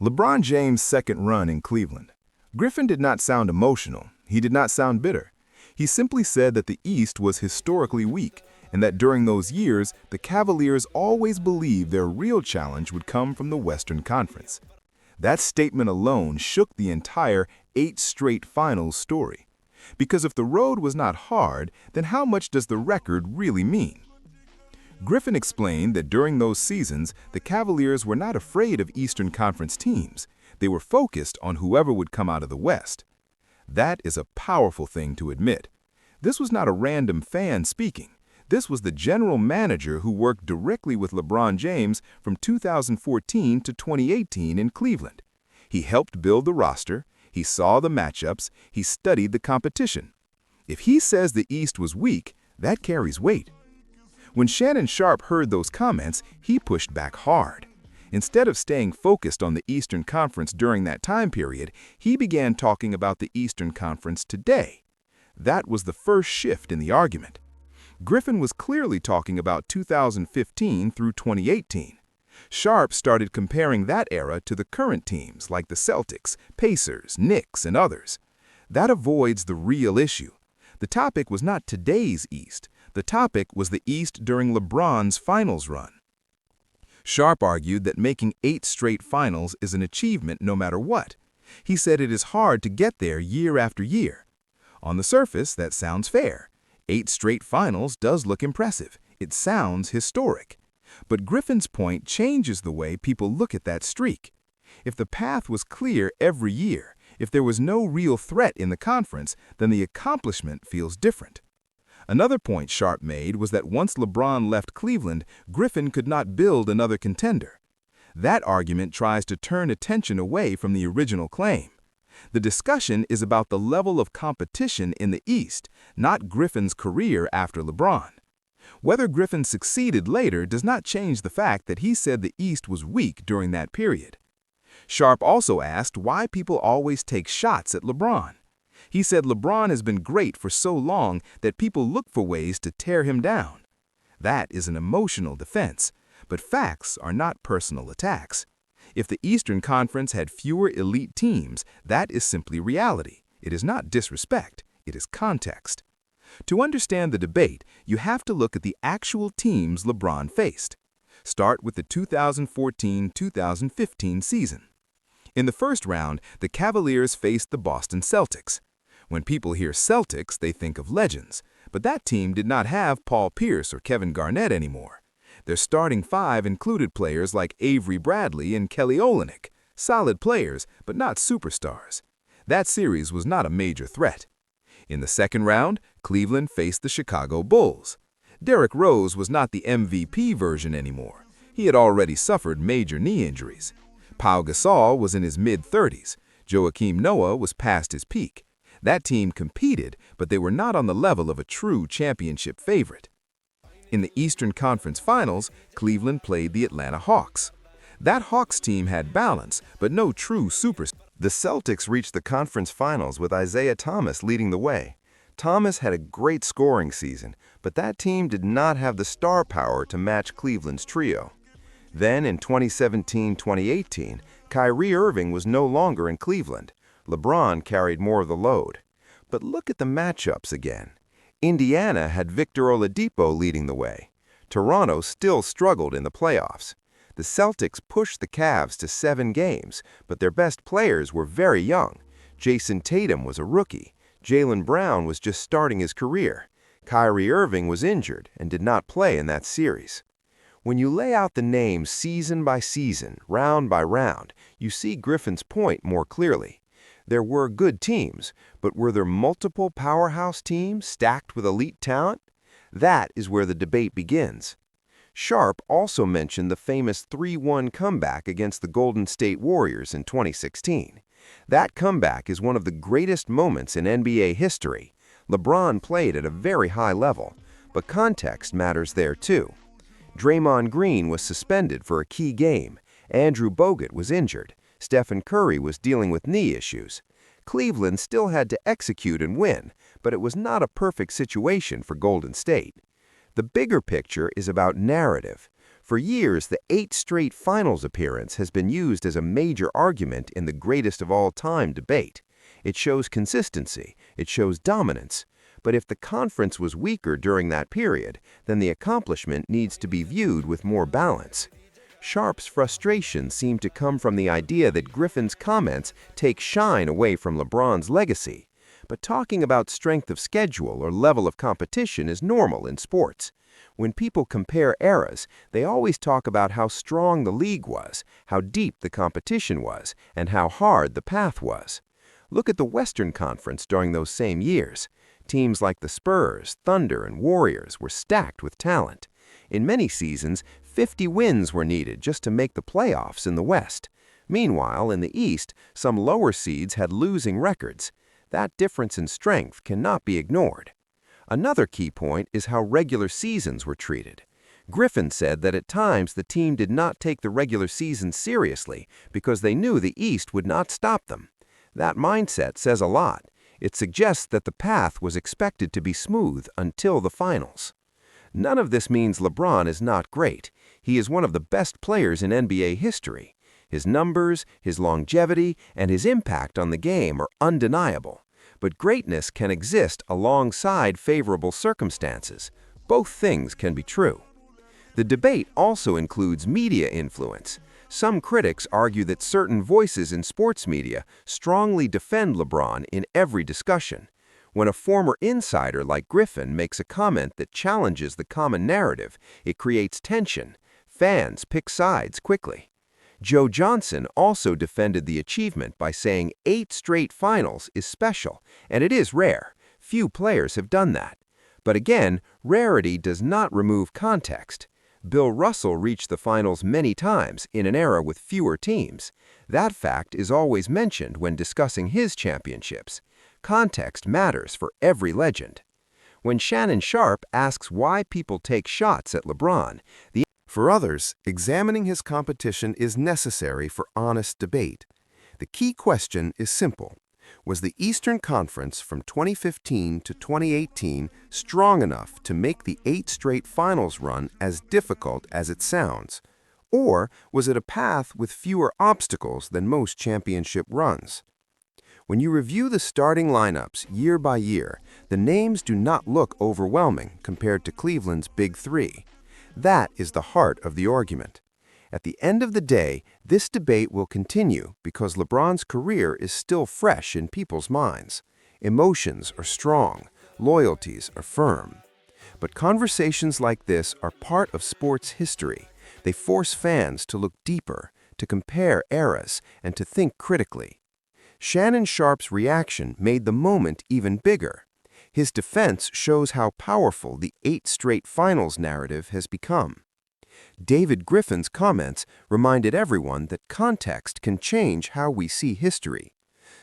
LeBron James' second run in Cleveland. Griffin did not sound emotional. He did not sound bitter. He simply said that the East was historically weak and that during those years, the Cavaliers always believed their real challenge would come from the Western Conference. That statement alone shook the entire 8 straight finals story. Because if the road was not hard, then how much does the record really mean? Griffin explained that during those seasons, the Cavaliers were not afraid of Eastern Conference teams. They were focused on whoever would come out of the West. That is a powerful thing to admit. This was not a random fan speaking. This was the general manager who worked directly with LeBron James from 2014 to 2018 in Cleveland. He helped build the roster, he saw the matchups, he studied the competition. If he says the East was weak, that carries weight. When Shannon Sharpe heard those comments, he pushed back hard. Instead of staying focused on the Eastern Conference during that time period, he began talking about the Eastern Conference today. That was the first shift in the argument. Griffin was clearly talking about 2015 through 2018. Sharpe started comparing that era to the current teams like the Celtics, Pacers, Knicks, and others. That avoids the real issue. The topic was not today's East. The topic was the East during LeBron's finals run. Sharpe argued that making 8 straight finals is an achievement no matter what. He said it is hard to get there year after year. On the surface, that sounds fair. 8 straight finals does look impressive. It sounds historic. But Griffin's point changes the way people look at that streak. If the path was clear every year, if there was no real threat in the conference, then the accomplishment feels different. Another point Sharpe made was that once LeBron left Cleveland, Griffin could not build another contender. That argument tries to turn attention away from the original claim. The discussion is about the level of competition in the East, not Griffin's career after LeBron. Whether Griffin succeeded later does not change the fact that he said the East was weak during that period. Sharpe also asked why people always take shots at LeBron. He said LeBron has been great for so long that people look for ways to tear him down. That is an emotional defense, but facts are not personal attacks. If the Eastern Conference had fewer elite teams, that is simply reality. It is not disrespect, it is context. To understand the debate, you have to look at the actual teams LeBron faced. Start with the 2014-2015 season. In the first round, the Cavaliers faced the Boston Celtics. When people hear Celtics, they think of legends, but that team did not have Paul Pierce or Kevin Garnett anymore. Their starting 5 included players like Avery Bradley and Kelly Olynyk, solid players, but not superstars. That series was not a major threat. In the second round, Cleveland faced the Chicago Bulls. Derrick Rose was not the MVP version anymore. He had already suffered major knee injuries. Pau Gasol was in his mid-30s. Joakim Noah was past his peak. That team competed, but they were not on the level of a true championship favorite. In the Eastern Conference Finals, Cleveland played the Atlanta Hawks. That Hawks team had balance, but no true superstar. The Celtics reached the conference finals with Isaiah Thomas leading the way. Thomas had a great scoring season, but that team did not have the star power to match Cleveland's trio. Then in 2017-2018, Kyrie Irving was no longer in Cleveland. LeBron carried more of the load. But look at the matchups again. Indiana had Victor Oladipo leading the way. Toronto still struggled in the playoffs. The Celtics pushed the Cavs to 7 games, but their best players were very young. Jason Tatum was a rookie. Jaylen Brown was just starting his career. Kyrie Irving was injured and did not play in that series. When you lay out the names season by season, round by round, you see Griffin's point more clearly. There were good teams, but were there multiple powerhouse teams stacked with elite talent? That is where the debate begins. Sharpe also mentioned the famous 3-1 comeback against the Golden State Warriors in 2016. That comeback is one of the greatest moments in NBA history. LeBron played at a very high level, but context matters there too. Draymond Green was suspended for a key game. Andrew Bogut was injured. Stephen Curry was dealing with knee issues. Cleveland still had to execute and win, but it was not a perfect situation for Golden State. The bigger picture is about narrative. For years, the 8 straight finals appearance has been used as a major argument in the greatest of all time debate. It shows consistency, it shows dominance. But if the conference was weaker during that period, then the accomplishment needs to be viewed with more balance. Sharpe's frustration seemed to come from the idea that Griffin's comments take shine away from LeBron's legacy. But talking about strength of schedule or level of competition is normal in sports. When people compare eras, they always talk about how strong the league was, how deep the competition was, and how hard the path was. Look at the Western Conference during those same years. Teams like the Spurs, Thunder, and Warriors were stacked with talent. In many seasons, 50 wins were needed just to make the playoffs in the West. Meanwhile, in the East, some lower seeds had losing records. That difference in strength cannot be ignored. Another key point is how regular seasons were treated. Griffin said that at times the team did not take the regular season seriously because they knew the East would not stop them. That mindset says a lot. It suggests that the path was expected to be smooth until the finals. None of this means LeBron is not great. He is one of the best players in NBA history. His numbers, his longevity, and his impact on the game are undeniable. But greatness can exist alongside favorable circumstances. Both things can be true. The debate also includes media influence. Some critics argue that certain voices in sports media strongly defend LeBron in every discussion. When a former insider like Griffin makes a comment that challenges the common narrative, it creates tension. Fans pick sides quickly. Joe Johnson also defended the achievement by saying 8 straight finals is special, and it is rare. Few players have done that. But again, rarity does not remove context. Bill Russell reached the finals many times in an era with fewer teams. That fact is always mentioned when discussing his championships. Context matters for every legend. When Shannon Sharpe asks why people take shots at LeBron, For others, examining his competition is necessary for honest debate. The key question is simple. Was the Eastern Conference from 2015 to 2018 strong enough to make the 8 straight finals run as difficult as it sounds? Or was it a path with fewer obstacles than most championship runs? When you review the starting lineups year by year, the names do not look overwhelming compared to Cleveland's Big Three. That is the heart of the argument. At the end of the day, this debate will continue because LeBron's career is still fresh in people's minds. Emotions are strong, loyalties are firm. But conversations like this are part of sports history. They force fans to look deeper, to compare eras, and to think critically. Shannon Sharpe's reaction made the moment even bigger. His defense shows how powerful the 8 straight finals narrative has become. David Griffin's comments reminded everyone that context can change how we see history.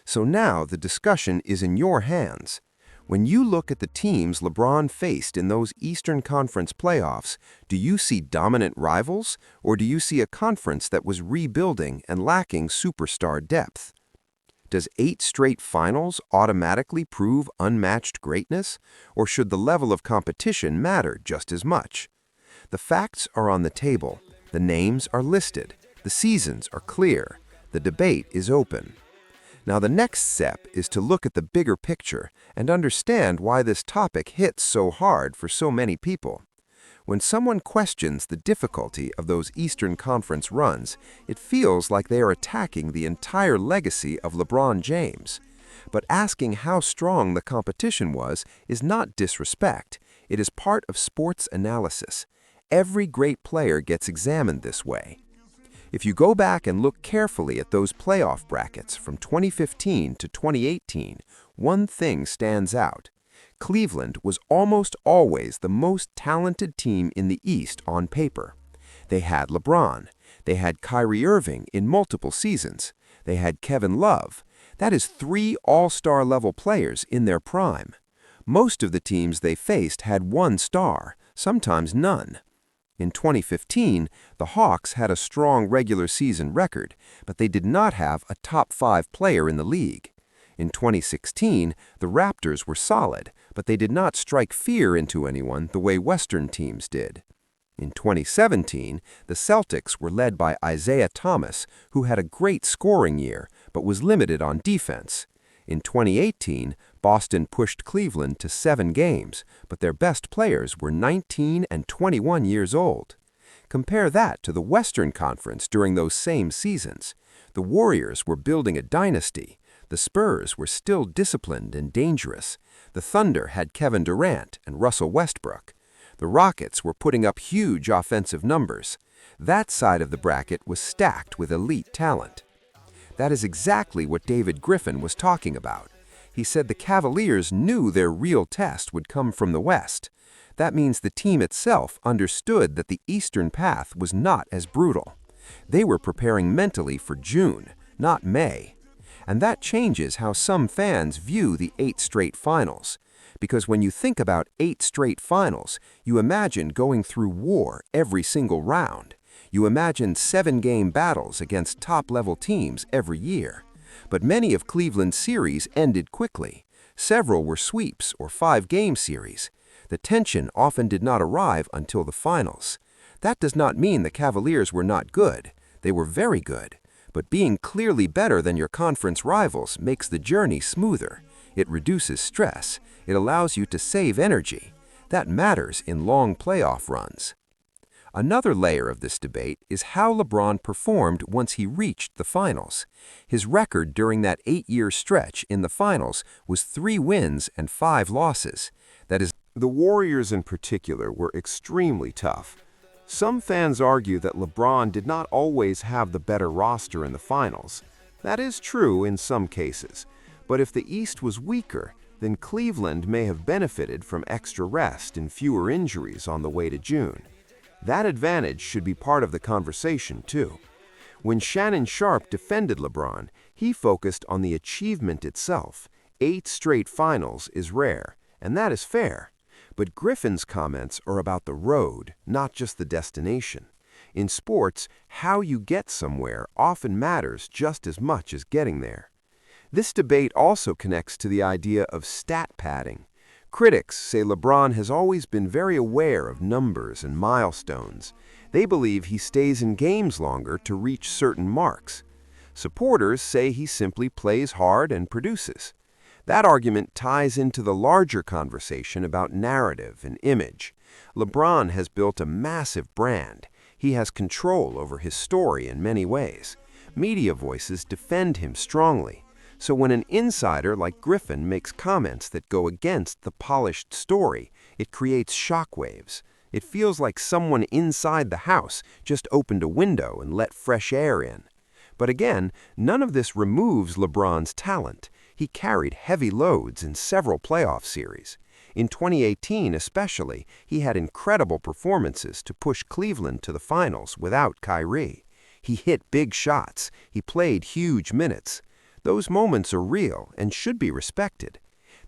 So now the discussion is in your hands. When you look at the teams LeBron faced in those Eastern Conference playoffs, do you see dominant rivals, or do you see a conference that was rebuilding and lacking superstar depth? Does 8 straight finals automatically prove unmatched greatness, or should the level of competition matter just as much? The facts are on the table, the names are listed, the seasons are clear, the debate is open. Now the next step is to look at the bigger picture and understand why this topic hits so hard for so many people. When someone questions the difficulty of those Eastern Conference runs, it feels like they are attacking the entire legacy of LeBron James. But asking how strong the competition was is not disrespect. It is part of sports analysis. Every great player gets examined this way. If you go back and look carefully at those playoff brackets from 2015 to 2018, one thing stands out. Cleveland was almost always the most talented team in the East on paper. They had LeBron. They had Kyrie Irving in multiple seasons. They had Kevin Love. That is 3 all-star level players in their prime. Most of the teams they faced had 1 star, sometimes none. In 2015, the Hawks had a strong regular season record, but they did not have a top 5 player in the league. In 2016, the Raptors were solid, but they did not strike fear into anyone the way Western teams did. In 2017, the Celtics were led by Isaiah Thomas, who had a great scoring year but was limited on defense. In 2018, Boston pushed Cleveland to 7 games, but their best players were 19 and 21 years old. Compare that to the Western Conference during those same seasons. The Warriors were building a dynasty. The Spurs were still disciplined and dangerous. The Thunder had Kevin Durant and Russell Westbrook. The Rockets were putting up huge offensive numbers. That side of the bracket was stacked with elite talent. That is exactly what David Griffin was talking about. He said the Cavaliers knew their real test would come from the West. That means the team itself understood that the Eastern path was not as brutal. They were preparing mentally for June, not May. And that changes how some fans view the 8 straight finals. Because when you think about 8 straight finals, you imagine going through war every single round. You imagine 7-game battles against top-level teams every year. But many of Cleveland's series ended quickly. Several were sweeps or 5-game series. The tension often did not arrive until the finals. That does not mean the Cavaliers were not good. They were very good. But being clearly better than your conference rivals makes the journey smoother. It reduces stress. It allows you to save energy. That matters in long playoff runs. Another layer of this debate is how LeBron performed once he reached the finals. His record during that 8-year stretch in the finals was 3 wins and 5 losses. That is, the Warriors in particular were extremely tough. Some fans argue that LeBron did not always have the better roster in the finals. That is true in some cases. But if the East was weaker, then Cleveland may have benefited from extra rest and fewer injuries on the way to June. That advantage should be part of the conversation, too. When Shannon Sharpe defended LeBron, he focused on the achievement itself. 8 straight finals is rare, and that is fair. But Griffin's comments are about the road, not just the destination. In sports, how you get somewhere often matters just as much as getting there. This debate also connects to the idea of stat padding. Critics say LeBron has always been very aware of numbers and milestones. They believe he stays in games longer to reach certain marks. Supporters say he simply plays hard and produces. That argument ties into the larger conversation about narrative and image. LeBron has built a massive brand. He has control over his story in many ways. Media voices defend him strongly. So when an insider like Griffin makes comments that go against the polished story, it creates shockwaves. It feels like someone inside the house just opened a window and let fresh air in. But again, none of this removes LeBron's talent. He carried heavy loads in several playoff series. In 2018 especially, he had incredible performances to push Cleveland to the finals without Kyrie. He hit big shots. He played huge minutes. Those moments are real and should be respected.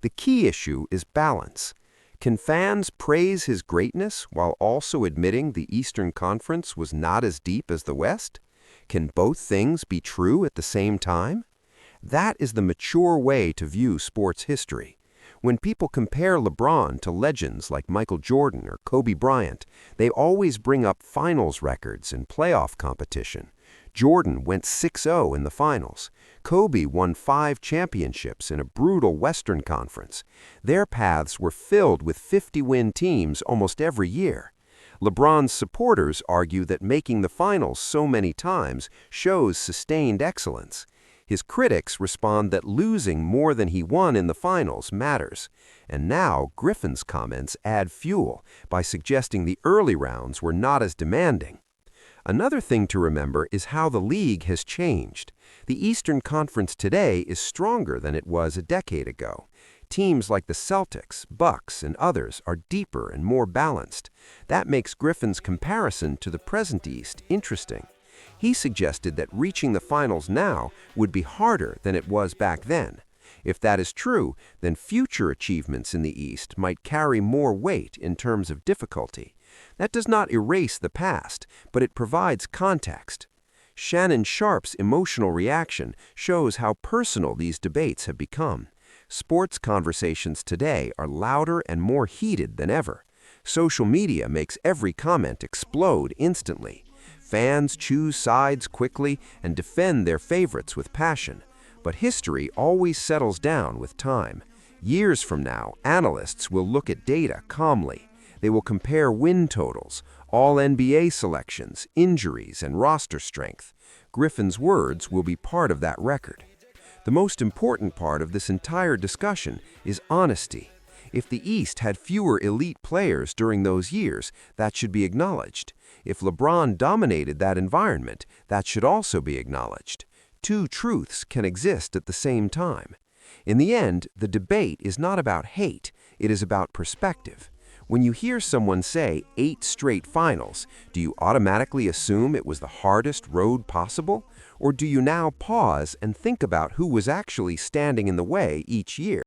The key issue is balance. Can fans praise his greatness while also admitting the Eastern Conference was not as deep as the West? Can both things be true at the same time? That is the mature way to view sports history. When people compare LeBron to legends like Michael Jordan or Kobe Bryant, they always bring up finals records and playoff competition. Jordan went 6-0 in the finals. Kobe won 5 championships in a brutal Western Conference. Their paths were filled with 50-win teams almost every year. LeBron's supporters argue that making the finals so many times shows sustained excellence. His critics respond that losing more than he won in the finals matters. And now Griffin's comments add fuel by suggesting the early rounds were not as demanding. Another thing to remember is how the league has changed. The Eastern Conference today is stronger than it was a decade ago. Teams like the Celtics, Bucks, and others are deeper and more balanced. That makes Griffin's comparison to the present East interesting. He suggested that reaching the finals now would be harder than it was back then. If that is true, then future achievements in the East might carry more weight in terms of difficulty. That does not erase the past, but it provides context. Shannon Sharpe's emotional reaction shows how personal these debates have become. Sports conversations today are louder and more heated than ever. Social media makes every comment explode instantly. Fans choose sides quickly and defend their favorites with passion. But history always settles down with time. Years from now, analysts will look at data calmly. They will compare win totals, all NBA selections, injuries, and roster strength. Griffin's words will be part of that record. The most important part of this entire discussion is honesty. If the East had fewer elite players during those years, that should be acknowledged. If LeBron dominated that environment, that should also be acknowledged. Two truths can exist at the same time. In the end, the debate is not about hate, it is about perspective. When you hear someone say 8 straight finals, do you automatically assume it was the hardest road possible? Or do you now pause and think about who was actually standing in the way each year?